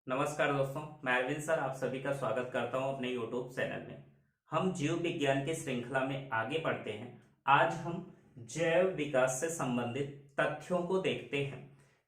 नमस्कार दोस्तों, मैं अरविंद सर आप सभी का स्वागत करता हूं अपने YouTube चैनल में। हम जीव विज्ञान की श्रृंखला में आगे बढ़ते हैं। आज हम जैव विकास से संबंधित तथ्यों को देखते हैं।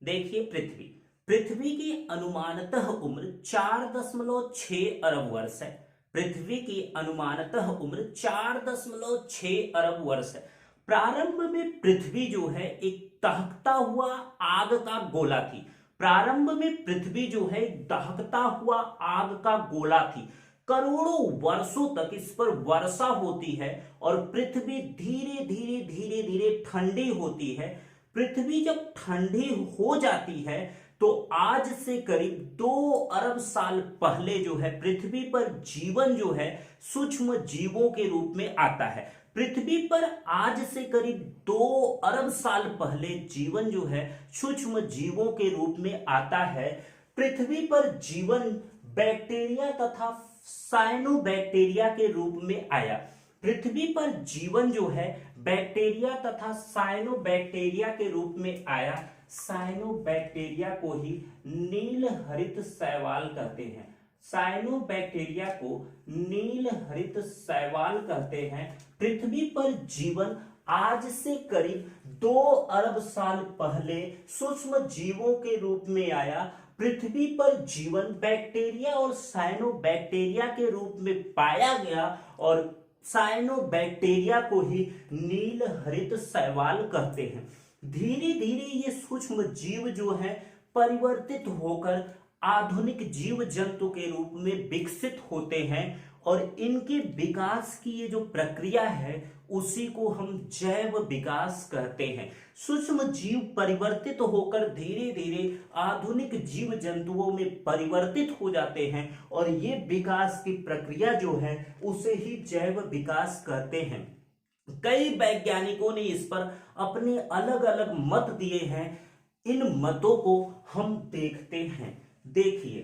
देखिए, पृथ्वी पृथ्वी की अनुमानतः उम्र 4.6 अरब वर्ष है। पृथ्वी की अनुमानतः उम्र 4.6 अरब वर्ष है। प्रारंभ में पृथ्वी जो है एक दहकता हुआ आग का गोला थी। प्रारंभ में पृथ्वी जो है दहकता हुआ आग का गोला थी। करोड़ों वर्षों तक इस पर वर्षा होती है और पृथ्वी धीरे धीरे धीरे धीरे ठंडी होती है। पृथ्वी जब ठंडी हो जाती है तो आज से करीब 2 अरब साल पहले जो है पृथ्वी पर जीवन जो है सूक्ष्म जीवों के रूप में आता है। पृथ्वी पर आज से करीब 2 अरब साल पहले जीवन जो है सूक्ष्म जीवों के रूप में आता है। पृथ्वी पर जीवन बैक्टीरिया तथा साइनोबैक्टीरिया के रूप में आया। पृथ्वी पर जीवन जो है बैक्टीरिया तथा साइनोबैक्टीरिया के रूप में आया। साइनोबैक्टीरिया को ही नील हरित शैवाल कहते हैं। साइनोबैक्टीरिया को नील हरित शैवाल कहते हैं। पृथ्वी पर जीवन आज से करीब 2 अरब साल पहले सूक्ष्म जीवों के रूप में आया। पृथ्वी पर जीवन बैक्टीरिया और साइनोबैक्टीरिया के रूप में पाया गया और साइनोबैक्टीरिया को ही नील हरित शैवाल कहते हैं। धीरे धीरे ये सूक्ष्म जीव जो है परिवर्तित होकर आधुनिक जीव जंतु के रूप में विकसित होते हैं और इनके विकास की ये जो प्रक्रिया है उसी को हम जैव विकास कहते हैं। सूक्ष्म जीव परिवर्तित होकर धीरे धीरे आधुनिक जीव जंतुओं में परिवर्तित हो जाते हैं और ये विकास की प्रक्रिया जो है उसे ही जैव विकास कहते हैं। कई वैज्ञानिकों ने इस पर अपने अलग अलग मत दिए हैं। इन मतों को हम देखते हैं। देखिए,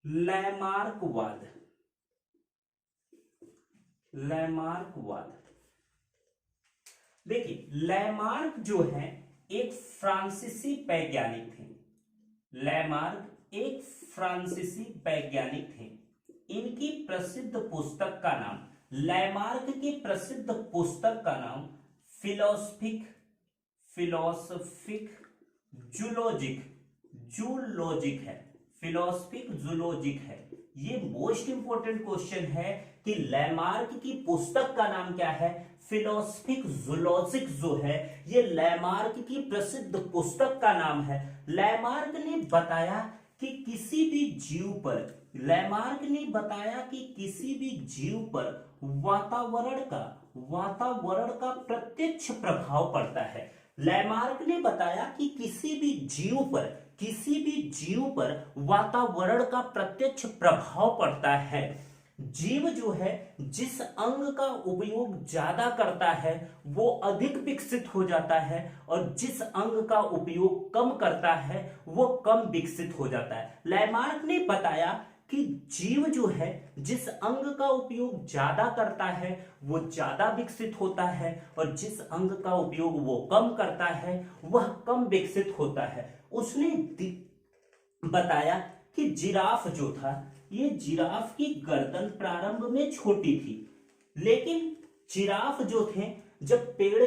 लैमार्कवाद। देखिए, लैमार्क जो है एक फ्रांसीसी वैज्ञानिक थे। लैमार्क एक फ्रांसीसी वैज्ञानिक थे। इनकी प्रसिद्ध पुस्तक का नाम, लैमार्क की प्रसिद्ध पुस्तक का नाम फिलोसफिक जूलॉजिक है। फिलोसफिक जूलॉजिक है। ये मोस्ट इंपोर्टेंट क्वेश्चन है कि लैमार्क की पुस्तक का नाम क्या है। फिलोसफिक जूलॉजिक जो है ये लैमार्क की प्रसिद्ध पुस्तक का नाम है। लैमार्क ने बताया कि किसी भी जीव पर वातावरण का प्रत्यक्ष प्रभाव पड़ता है। लैमार्क ने बताया कि किसी भी जीव पर वातावरण का प्रत्यक्ष प्रभाव पड़ता है। जीव जो है जिस अंग का उपयोग ज्यादा करता है वो अधिक विकसित हो जाता है और जिस अंग का उपयोग कम करता है वो कम विकसित हो जाता है। लैमार्क ने बताया कि जीव जो है जिस अंग का उपयोग ज्यादा करता है वो ज्यादा विकसित होता है और जिस अंग का उपयोग वो कम करता है वह कम विकसित होता है। उसने बताया कि जिराफ जो था, ये जिराफ की गर्दन प्रारंभ में छोटी थी, लेकिन जिराफ जो थे जब पेड़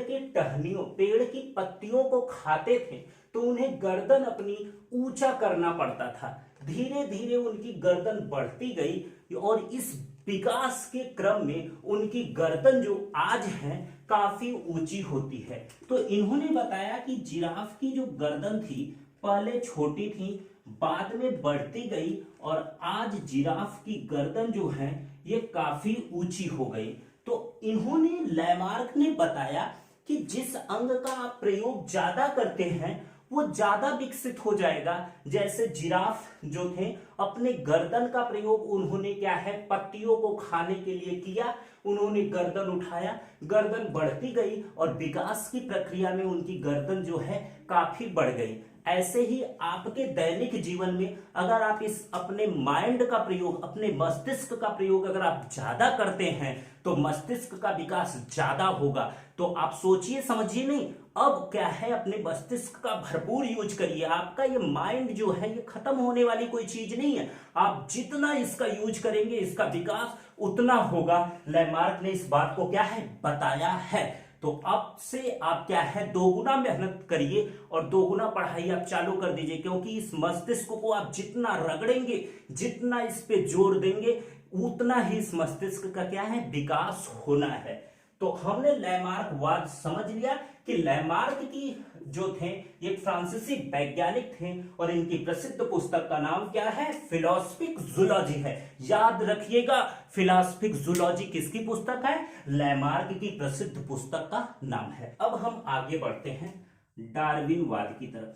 की पत्तियों को खाते थे तो उन्हें गर्दन अपनी ऊंचा करना पड़ता था। धीरे धीरे उनकी गर्दन बढ़ती गई और इस विकास के क्रम में उनकी गर्दन जो आज है काफी ऊंची होती है। तो इन्होंने बताया कि जिराफ की जो गर्दन थी पहले छोटी थी, बाद में बढ़ती गई और आज जिराफ की गर्दन जो है ये काफी ऊंची हो गई। तो इन्होंने, लैमार्क ने बताया कि जिस अंग का आप प्रयोग ज्यादा करते हैं वो ज्यादा विकसित हो जाएगा। जैसे जिराफ जो थे अपने गर्दन का प्रयोग उन्होंने क्या है पत्तियों को खाने के लिए किया, उन्होंने गर्दन उठाया, गर्दन बढ़ती गई और विकास की प्रक्रिया में उनकी गर्दन जो है काफी बढ़ गई। ऐसे ही आपके दैनिक जीवन में अगर आप इस अपने माइंड का प्रयोग, अपने मस्तिष्क का प्रयोग अगर आप ज्यादा करते हैं तो मस्तिष्क का विकास ज्यादा होगा। तो आप सोचिए समझिए नहीं, अब क्या है, अपने मस्तिष्क का भरपूर यूज करिए। आपका ये माइंड जो है ये खत्म होने वाली कोई चीज नहीं है, आप जितना इसका यूज करेंगे इसका विकास उतना होगा। लैमार्क ने इस बात को क्या है बताया है। तो अब से आप क्या है दोगुना मेहनत करिए और दोगुना पढ़ाई आप चालू कर दीजिए, क्योंकि इस मस्तिष्क को आप जितना रगड़ेंगे, जितना इस पे जोर देंगे, उतना ही इस मस्तिष्क का क्या है विकास होना है। तो हमने लैमार्क वाद समझ लिया कि लैमार्क की जो थे ये फ्रांसीसी वैज्ञानिक थे और इनकी प्रसिद्ध पुस्तक का नाम क्या है, फिलोसफिक जूलॉजी है। याद रखिएगा, फिलोसफिक जूलॉजी किसकी पुस्तक है, लैमार्क की प्रसिद्ध पुस्तक का नाम है। अब हम आगे बढ़ते हैं डार्विनवाद की तरफ।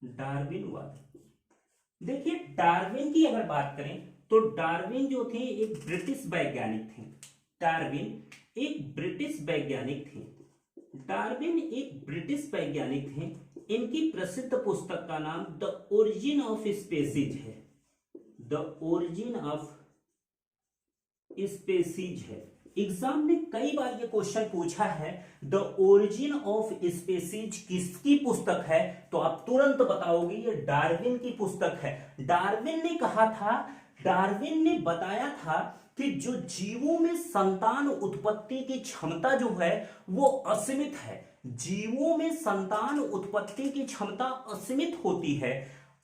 डार्विनवाद, देखिए डार्विन की अगर बात करें तो डार्विन जो थे एक ब्रिटिश वैज्ञानिक थे। डार्विन एक ब्रिटिश वैज्ञानिक थे। डार्विन एक ब्रिटिश वैज्ञानिक थे। इनकी प्रसिद्ध पुस्तक का नाम द ओरिजिन ऑफ स्पीसीज है। द ओरिजिन ऑफ स्पीसीज है। एग्जाम में कई बार ये क्वेश्चन पूछा है द ओरिजिन ऑफ स्पीसीज किसकी पुस्तक है, तो आप तुरंत बताओगे ये डार्विन की पुस्तक है। डार्विन ने कहा था, डार्विन ने बताया था कि जो जीवों में संतान उत्पत्ति की क्षमता जो है वो असीमित है। जीवों में संतान उत्पत्ति की क्षमता असीमित होती है।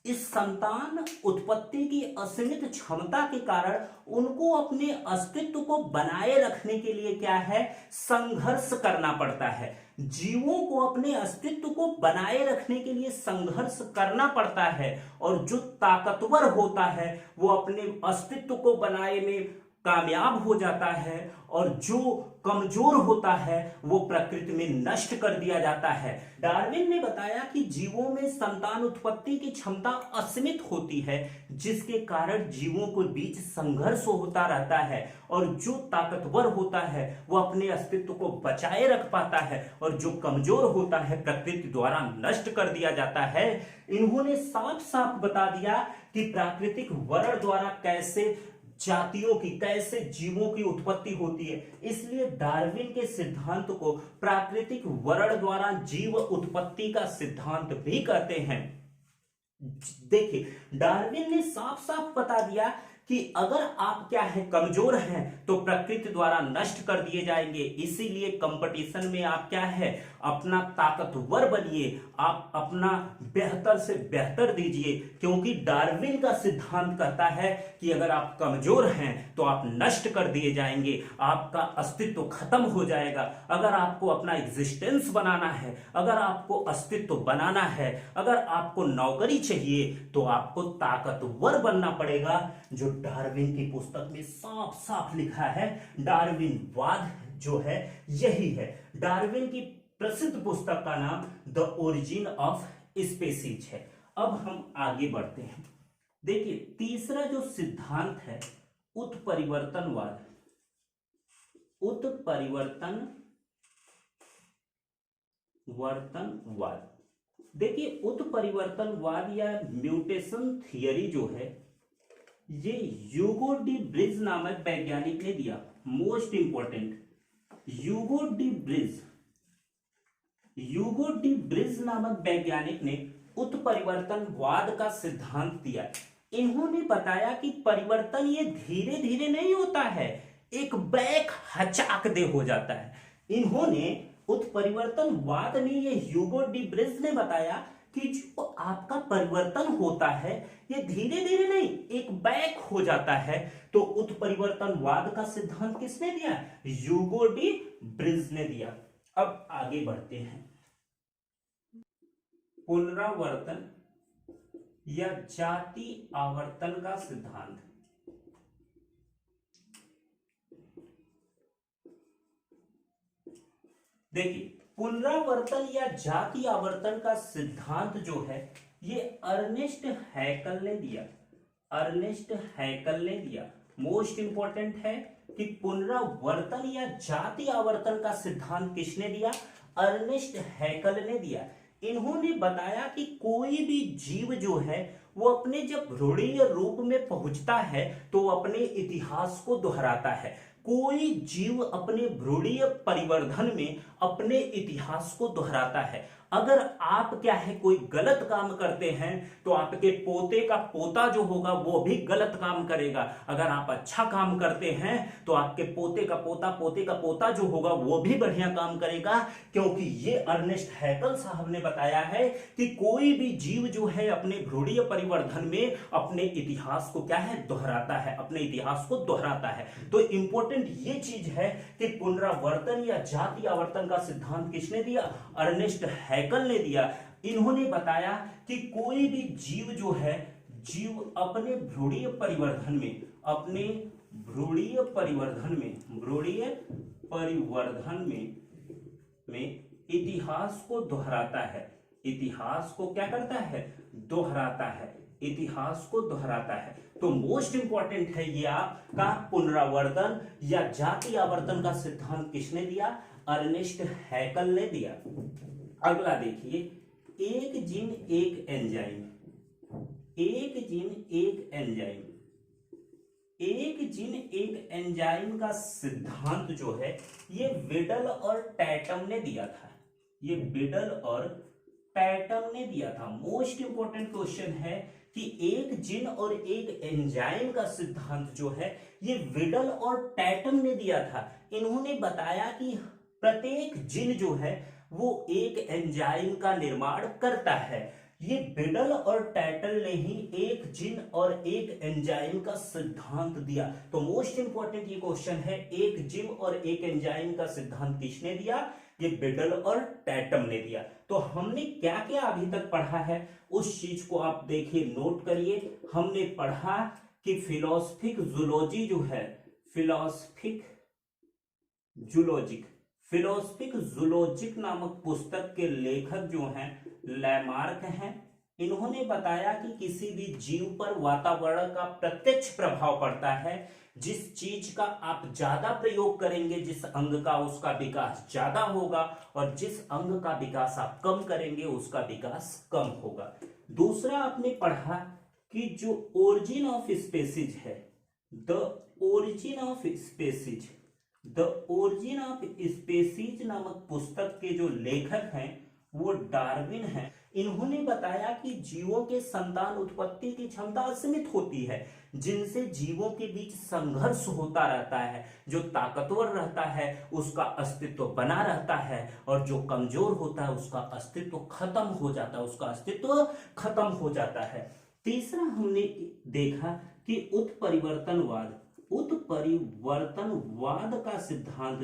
इस संतान उत्पत्ति की असीमित क्षमता के कारण उनको अपने अस्तित्व को बनाए रखने के लिए क्या है, संघर्ष करना पड़ता है। जीवों को अपने अस्तित्व को बनाए रखने के लिए संघर्ष करना पड़ता है, और जो ताकतवर होता है वो अपने अस्तित्व को बनाए में कामयाब हो जाता है, और जो कमजोर होता है वो प्रकृति में नष्ट कर दिया जाता है। डार्विन ने बताया कि जीवों में संतान उत्पत्ति की क्षमता असीमित होती है, जिसके कारण जीवों के बीच संघर्ष होता रहता है, और जो ताकतवर होता है वो अपने अस्तित्व को बचाए रख पाता है, और जो कमजोर होता है प्रकृति द्वारा नष्ट कर दिया जाता है। इन्होंने साफ साफ बता दिया कि प्राकृतिक वर्ण द्वारा कैसे जातियों की, कैसे जीवों की उत्पत्ति होती है। इसलिए डार्विन के सिद्धांत को प्राकृतिक वर्ण द्वारा जीव उत्पत्ति का सिद्धांत भी कहते हैं। देखिए डार्विन ने साफ साफ बता दिया कि अगर आप क्या है कमजोर हैं तो प्रकृति द्वारा नष्ट कर दिए जाएंगे। इसीलिए कंपटीशन में आप क्या है अपना ताकतवर बनिए, आप अपना बेहतर से बेहतर दीजिए, क्योंकि डार्विन का सिद्धांत कहता है कि अगर आप कमजोर हैं तो आप नष्ट कर दिए जाएंगे, आपका अस्तित्व खत्म हो जाएगा। अगर आपको अपना एग्जिस्टेंस बनाना है, अगर आपको अस्तित्व बनाना है, अगर आपको नौकरी चाहिए तो आपको ताकतवर बनना पड़ेगा, जो डार्विन की पुस्तक में साफ साफ लिखा है। डार्विनवाद जो है यही है। डार्विन की प्रसिद्ध पुस्तक का नाम द ओरिजिन ऑफ स्पीसीज है। अब हम आगे बढ़ते हैं। देखिए तीसरा जो सिद्धांत है उत्परिवर्तनवाद। वर्तनवाद। देखिए उत्परिवर्तनवाद या म्यूटेशन थियरी जो है ये ह्यूगो डी ब्रिज नामक वैज्ञानिक ने दिया। Most important, Hugo de bridge नामक वैज्ञानिक ने उत्परिवर्तनवाद का सिद्धांत दिया। इन्होंने बताया कि परिवर्तन ये धीरे धीरे नहीं होता है, एक बैक हचाक दे हो जाता है। इन्होंने उत्परिवर्तनवाद में ये ह्यूगो डी ब्रिज ने बताया कि जो आपका परिवर्तन होता है ये धीरे धीरे नहीं, एक बैक हो जाता है। तो उत्परिवर्तनवाद का सिद्धांत किसने दिया, ह्यूगो डी ब्रिज ने दिया। अब आगे बढ़ते हैं। पुनरावर्तन या जाति आवर्तन का सिद्धांत। देखिए पुनरावर्तन या जाति आवर्तन का सिद्धांत जो है ये अर्नेस्ट हैकल ने दिया। अर्नेस्ट हैकल ने दिया। मोस्ट इंपॉर्टेंट है कि पुनरावर्तन या जाति आवर्तन का सिद्धांत किसने दिया, अर्नेस्ट हैकल ने दिया। इन्होंने बताया कि कोई भी जीव जो है वो अपने जब ध्रुवीय रूप में पहुंचता है तो अपने इतिहास को दोहराता है। कोई जीव अपने भ्रूणीय परिवर्धन में अपने इतिहास को दोहराता है। अगर आप क्या है कोई गलत काम करते हैं तो आपके पोते का पोता जो होगा वो भी गलत काम करेगा। अगर आप अच्छा काम करते हैं तो आपके पोते का पोता, पोते का पोता जो होगा वो भी बढ़िया काम करेगा। क्योंकि ये अर्नेस्ट हैकल साहब ने बताया है कि कोई भी जीव जो है अपने भ्रूणीय परिवर्धन में अपने इतिहास को क्या है दोहराता है, अपने इतिहास को दोहराता है। तो इंपॉर्टेंट ये चीज है कि पुनरावर्तन या जाति आवर्तन का सिद्धांत किसने दिया? अर्नेस्ट हैकल ने दिया। इन्होंने बताया कि कोई भी जीव जो है, जीव अपने भ्रूणीय परिवर्धन में, अपने भ्रूणीय परिवर्धन में इतिहास को दोहराता है। इतिहास को क्या करता है? दोहराता है। इतिहास को दोहराता है। तो मोस्ट इंपॉर्टेंट है ये आपका पुनरावर्तन या जाति आवर्तन का सिद्धांत किसने दिया? अर्नेस्ट हैकल ने दिया। अगला देखिए, एक जीन एक एंजाइम। एक जीन एक एंजाइम, एक जीन एक एंजाइम का सिद्धांत जो है ये बिडल और टैटम ने दिया था। ये बिडल और टैटम ने दिया था। मोस्ट इंपॉर्टेंट क्वेश्चन है कि एक जीन और एक एंजाइम का सिद्धांत जो है ये बिडल और टैटम ने दिया था। इन्होंने बताया कि प्रत्येक जीन जो है वो एक एंजाइम का निर्माण करता है। ये बिडल और टैटल ने ही एक जीन और एक एंजाइम का सिद्धांत दिया। तो मोस्ट इंपॉर्टेंट ये क्वेश्चन है, एक जीन और एक एंजाइम का सिद्धांत किसने दिया? ये बिडल और टैटम ने दिया। तो हमने क्या क्या अभी तक पढ़ा है उस चीज को आप देखिए, नोट करिए। हमने पढ़ा कि फिलोसफिक जूलॉजी जो है, फिलोसफिक जूलॉजिक नामक पुस्तक के लेखक जो हैं लैमार्क हैं। इन्होंने बताया कि किसी भी जीव पर वातावरण का प्रत्यक्ष प्रभाव पड़ता है। जिस चीज का आप ज्यादा प्रयोग करेंगे, जिस अंग का, उसका विकास ज्यादा होगा, और जिस अंग का विकास आप कम करेंगे उसका विकास कम होगा। दूसरा आपने पढ़ा कि जो ओरिजिन ऑफ स्पेसीज है, द ओरिजिन ऑफ स्पेसीज नामक पुस्तक के जो लेखक हैं वो डार्विन हैं। इन्होंने बताया कि जीवों के संतान उत्पत्ति की क्षमता असीमित होती है, जिनसे जीवों के बीच संघर्ष होता रहता है। जो ताकतवर रहता है उसका अस्तित्व बना रहता है, और जो कमजोर होता है उसका अस्तित्व खत्म हो जाता है। तीसरा हमने देखा कि उत्परिवर्तनवाद का सिद्धांत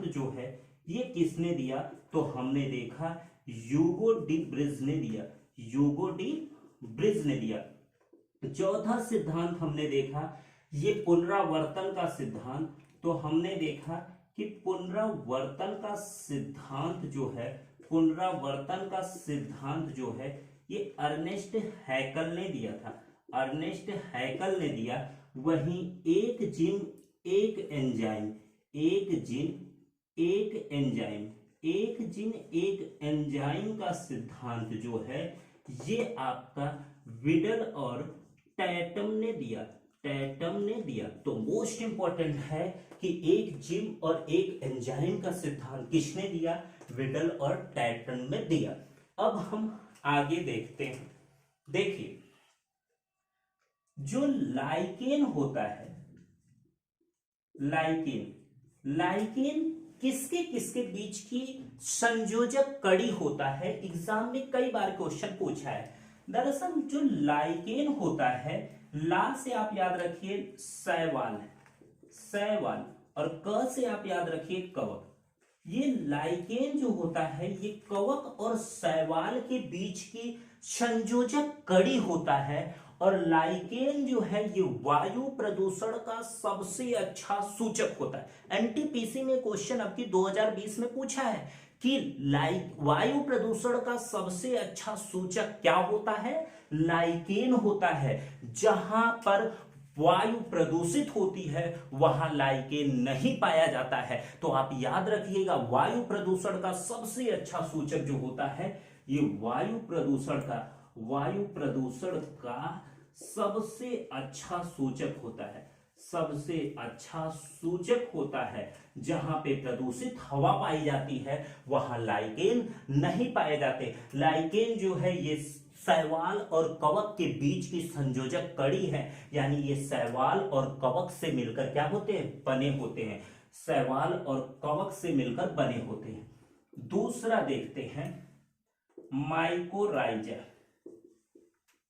जो है ये किसने दिया? तो हमने देखा ह्यूगो डी ब्रिज ने दिया। चौथा सिद्धांत हमने देखा ये पुनरावर्तन का सिद्धांत। तो हमने देखा कि पुनरावर्तन का सिद्धांत जो है ये अर्नेस्ट हैकल ने दिया था। अर्नेस्ट हैकल ने दिया। वहीं एक जीन एक एंजाइम का सिद्धांत जो है ये आपका बिडल और टैटम ने दिया। तो मोस्ट इंपॉर्टेंट है कि एक जीन और एक एंजाइम का सिद्धांत किसने दिया? बिडल और टैटम ने दिया। अब हम आगे देखते हैं। देखिए, जो लाइकेन होता है, लाइकेन किसके किसके बीच की संयोजक कड़ी होता है? एग्जाम में कई बार क्वेश्चन पूछा है। दरअसल जो लाइकेन होता है, ला से आप याद रखिए शैवाल, और क से आप याद रखिए कवक। ये लाइकेन जो होता है ये कवक और शैवाल के बीच की संयोजक कड़ी होता है। और लाइकेन जो है ये वायु प्रदूषण का सबसे अच्छा सूचक होता है। एनटीपीसी में क्वेश्चन अब की 2020 में पूछा है कि वायु प्रदूषण का सबसे अच्छा सूचक क्या होता है? लाइकेन होता है। जहां पर वायु प्रदूषित होती है वहां लाइकेन नहीं पाया जाता है। तो आप याद रखिएगा, वायु प्रदूषण का सबसे अच्छा सूचक जो होता है ये वायु प्रदूषण का सबसे अच्छा सूचक होता है, सबसे अच्छा सूचक होता है। जहां पे प्रदूषित हवा पाई जाती है वहां लाइकेन नहीं पाए जाते। लाइकेन जो है ये शैवाल और कवक के बीच की संयोजक कड़ी है, यानी ये शैवाल और कवक से मिलकर क्या होते हैं, बने होते हैं। शैवाल और कवक से मिलकर बने होते हैं। दूसरा देखते हैं माइकोराइजा।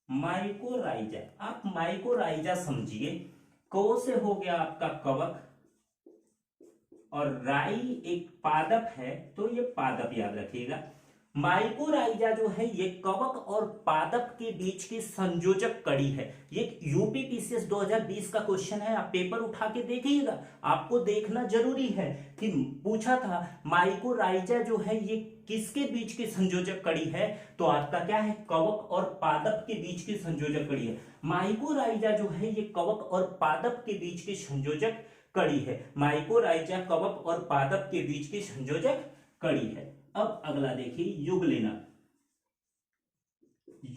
माइकोराइजा, आप माइकोराइजा समझिए, को से हो गया आपका कवक और राई एक पादप है, तो ये पादप याद रखिएगा। माइकोराइजा जो है ये कवक और पादप के बीच की संयोजक कड़ी है। ये यूपी पीसीएस 2020 का क्वेश्चन है, आप पेपर उठा के देखिएगा, आपको देखना जरूरी है कि पूछा था माइकोराइजा जो है ये किसके बीच की संयोजक कड़ी है, तो आपका क्या है, कवक और पादप के बीच की संयोजक कड़ी है। माइकोराइजा जो है ये कवक और पादप के बीच की संयोजक कड़ी है। माइकोराइजा कवक और पादप के बीच की संयोजक कड़ी है। अब अगला देखिए युगलिना।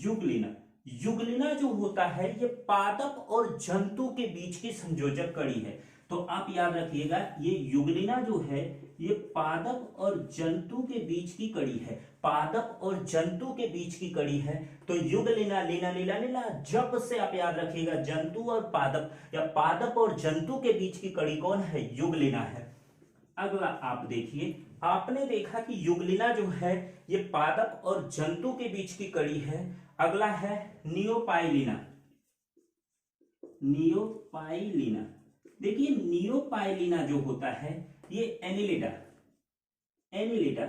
युगलिना, युगलिना जो होता है ये पादप और जंतु के बीच की संयोजक कड़ी है। तो आप याद रखिएगा ये युगलिना जो है ये पादप और जंतु के बीच की कड़ी है। पादप और जंतु के बीच की कड़ी है, तो युगलिना, लीना लीला लीला, जब से आप याद रखिएगा जंतु और पादप या पादप और जंतु के बीच की कड़ी कौन है, युगलिना है। अगला आप देखिए, आपने देखा कि युगलिना जो है ये पादप और जंतु के बीच की कड़ी है। अगला है नियोपाइलिना। नियोपाइलिना, देखिए नियोपाइलिना जो होता है ये एनिलिडा, एनिलिडा,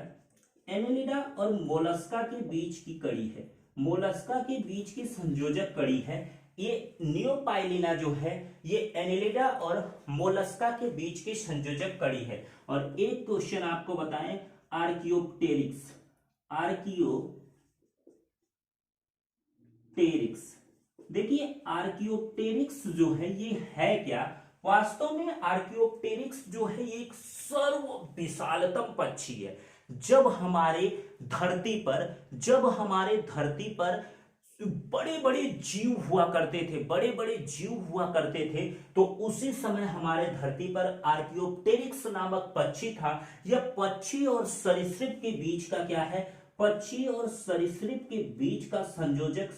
एनिलिडा और मोलस्का के बीच की कड़ी है। मोलस्का के बीच की संयोजक कड़ी है ये नियोपाइलिना जो है, ये एनिलिडा और मोलस्का के बीच की संयोजक कड़ी है। और एक क्वेश्चन आपको बताएं, आर्कियोप्टेरिक्स, आर्कियोप्टेरिक्स, देखिए आर्कियोप्टेरिक्स जो है ये है क्या, वास्तव में आर्कियोप्टेरिक्स जो है ये एक सर्व विशालतम पक्षी है। जब हमारे धरती पर बड़े बड़े जीव हुआ करते थे, बड़े बड़े जीव हुआ करते थे, तो उसी समय हमारे धरती पर आर्कियोप्टेरिक्स नामक पक्षी था। यह पक्षी और सरीसृप के बीच का क्या है, पक्षी और सरीसृप के बीच का संयोजक,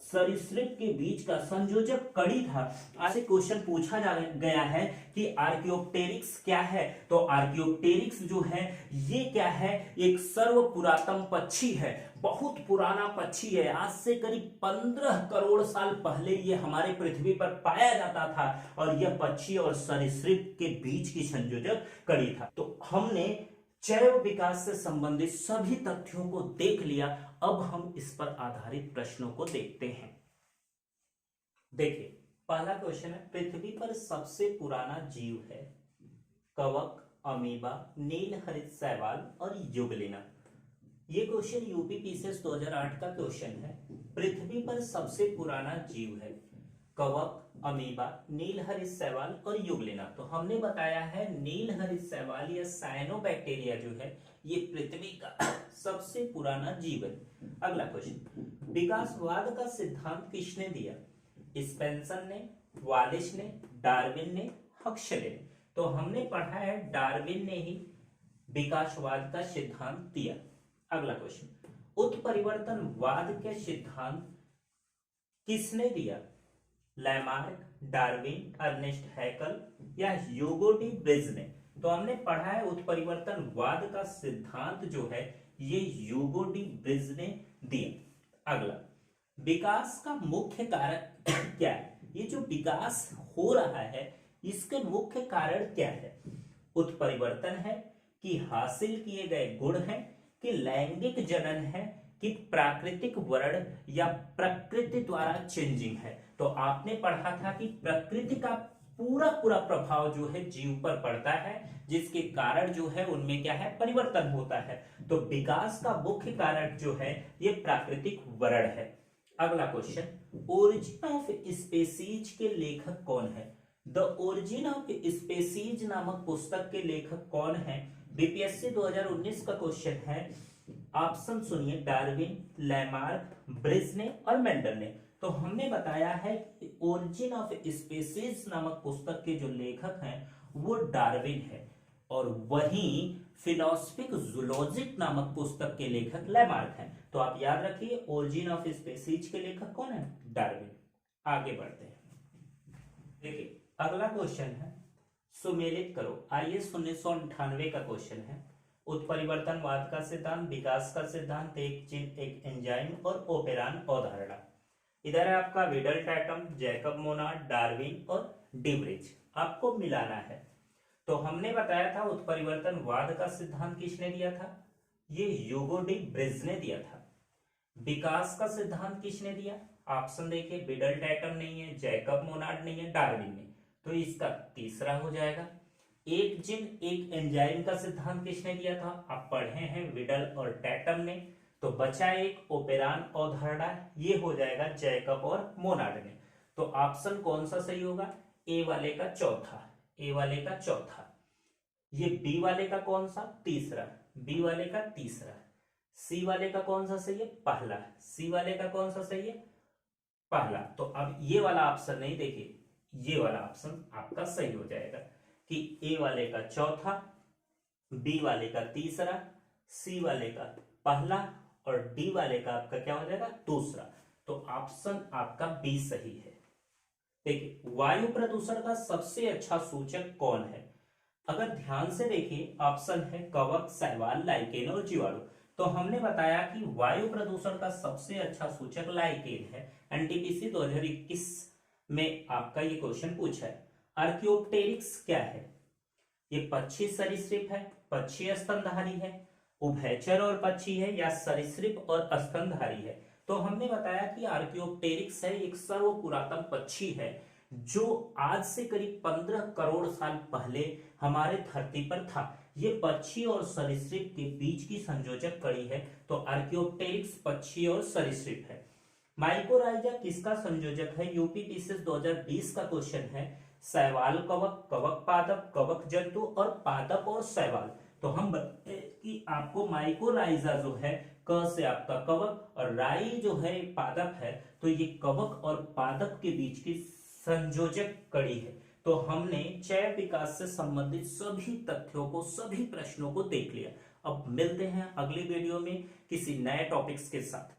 सरीसृप के बीच का संयोजक कड़ी था। ऐसे क्वेश्चन पूछा गया है कि आर्कियोप्टेरिक्स क्या है, तो आर्कियोप्टेरिक्स जो है ये क्या है, एक सर्व पुरातन पक्षी है, बहुत पुराना पक्षी है। आज से करीब 15 करोड़ साल पहले ये हमारे पृथ्वी पर पाया जाता था और यह पक्षी और सरीसृप के बीच की संयोजक कड़ी था। तो हमने जैव विकास से संबंधित सभी तथ्यों को देख लिया। अब हम इस पर आधारित प्रश्नों को देखते हैं। देखिए पहला क्वेश्चन है, पृथ्वी पर सबसे पुराना जीव है कवक, अमीबा, नील हरित शैवाल और युगलिना। ये क्वेश्चन यूपी पीसीएस 2008 का क्वेश्चन है। पृथ्वी पर सबसे पुराना जीव है कवक, अमीबा, नील हरित शैवाल और युगलिना। तो हमने बताया है नील हरित शैवाल या साइनोबैक्टीरिया जो है ये पृथ्वी का सबसे पुराना जीव है। अगला क्वेश्चन, विकासवाद का सिद्धांत किसने दिया, स्पेंसर ने, वालिस ने, डार्विन ने, हक्सले ने। तो हमने पढ़ा है डार्विन ने ही विकासवाद का सिद्धांत दिया। अगला क्वेश्चन, उत्परिवर्तनवाद के सिद्धांत किसने दिया, लैमार्क, डार्विन, अर्नेस्ट हैकल या ह्यूगो डी ब्रिज ने। तो हमने पढ़ा है उत्परिवर्तनवाद का सिद्धांत जो है ये ह्यूगो डी ब्रिज ने दिया। अगला, विकास का मुख्य कारण क्या है, ये जो विकास हो रहा है इसके मुख्य कारण क्या है, उत्परिवर्तन है कि हासिल किए गए गुण है कि लैंगिक जनन है कि प्राकृतिक वर्ण या प्रकृति द्वारा चेंजिंग है। तो आपने पढ़ा था कि प्रकृति का पूरा प्रभाव जो है जीव पर पड़ता है, जिसके कारण जो है उनमें क्या है, परिवर्तन होता है। तो विकास का मुख्य कारण जो है ये प्राकृतिक वर्ण है। अगला क्वेश्चन, ओरिजिन ऑफ स्पेसीज के लेखक कौन है, द ओरिजिन ऑफ स्पेसीज नामक पुस्तक के लेखक कौन है। बीपीएससी 2019 का क्वेश्चन है। ऑप्शन सुनिए, डार्विन, लैमार्क, ब्रिज ने और मेंडल ने। तो हमने बताया है कि ओरिजिन ऑफ स्पीसीज नामक पुस्तक के जो लेखक हैं वो डार्विन है, और वहीं फिलोसफिक जूलॉजिक नामक पुस्तक के लेखक लैमार्क हैं। तो आप याद रखिए ओरिजिन ऑफ स्पीसीज के लेखक कौन है? डार्विन। आगे बढ़ते हैं। देखिए अगला क्वेश्चन है, सुमेलित करो। IS 1998 का क्वेश्चन है। उत्परिवर्तनवाद का सिद्धांत, विकास का सिद्धांत, एक जीन एक एंजाइम और ओपेरान अवधारणा। इधर है आपका Widal Tatum, Jacob Monod, Darwin और डिब्रिज। आपको मिलाना है। तो हमने बताया था उत्परिवर्तनवाद का सिद्धांत किसने दिया था? ये ह्यूगो डी ब्रिज ने दिया था। विकास का सिद्धांत किसने दिया? ऑप्शन देखिए, विडल टैटम नहीं है, जैकब मोनार्ड नहीं है, डार्विन ने। तो इसका तीसरा हो जाएगा। एक जीन एक एंजाइम का सिद्धांत किसने दिया था? आप पढ़े हैं, विडल और टैटम ने। तो बचा एक ओपेरान अवधारणा, ये हो जाएगा जैकब और मोनार्ड ने। तो ऑप्शन कौन सा सही होगा? ए वाले का चौथा, ए वाले का चौथा। ये बी वाले का कौन सा? तीसरा, बी वाले का तीसरा। सी वाले का कौन सा सही है? पहला, सी वाले का कौन सा सही है? पहला। तो अब ये वाला ऑप्शन नहीं, देखिए ये वाला ऑप्शन आपका सही हो जाएगा कि ए वाले का चौथा, बी वाले का तीसरा, सी वाले का पहला और डी वाले का आपका क्या हो जाएगा? दूसरा। तो ऑप्शन आपका बी सही है। देखिए वायु प्रदूषण का सबसे अच्छा सूचक कौन है? अगर ध्यान से देखिए ऑप्शन है कवक, शैवाल, लाइकेन और जीवाणु। तो हमने बताया कि वायु प्रदूषण का सबसे अच्छा सूचक लाइकेन है। एनटीपीसी 2021 में आपका ये क्वेश्चन पूछा है। आर्कियोप्टेरिक्स क्या है? ये पक्षी सरीसृप है, पक्षी स्तनधारी है, उभयचर और पक्षी है, या सरीसृप और स्तनधारी है? तो हमने बताया कि आर्कियोप्टेरिक्स है, एक सर्व पुरातन पक्षी है जो आज से करीब 15 करोड़ साल पहले हमारे धरती पर था। ये पक्षी और सरीसृप के बीच की संयोजक कड़ी है। तो आर्कियोप्टेरिक्स पक्षी और सरीसृप है। माइकोराइजा किसका संयोजक है? यूपीपीसीएस 2020 का क्वेश्चन है। शैवाल कवक, कवक पादप, कवक जंतु और पादप और शैवाल। तो हम बताते कि आपको माइकोराइजा जो है, क से आपका कवक और राई जो है पादप है, तो ये कवक और पादप के बीच की संयोजक कड़ी है। तो हमने जैव विकास से संबंधित सभी तथ्यों को, सभी प्रश्नों को देख लिया। अब मिलते हैं अगली वीडियो में किसी नए टॉपिक्स के साथ।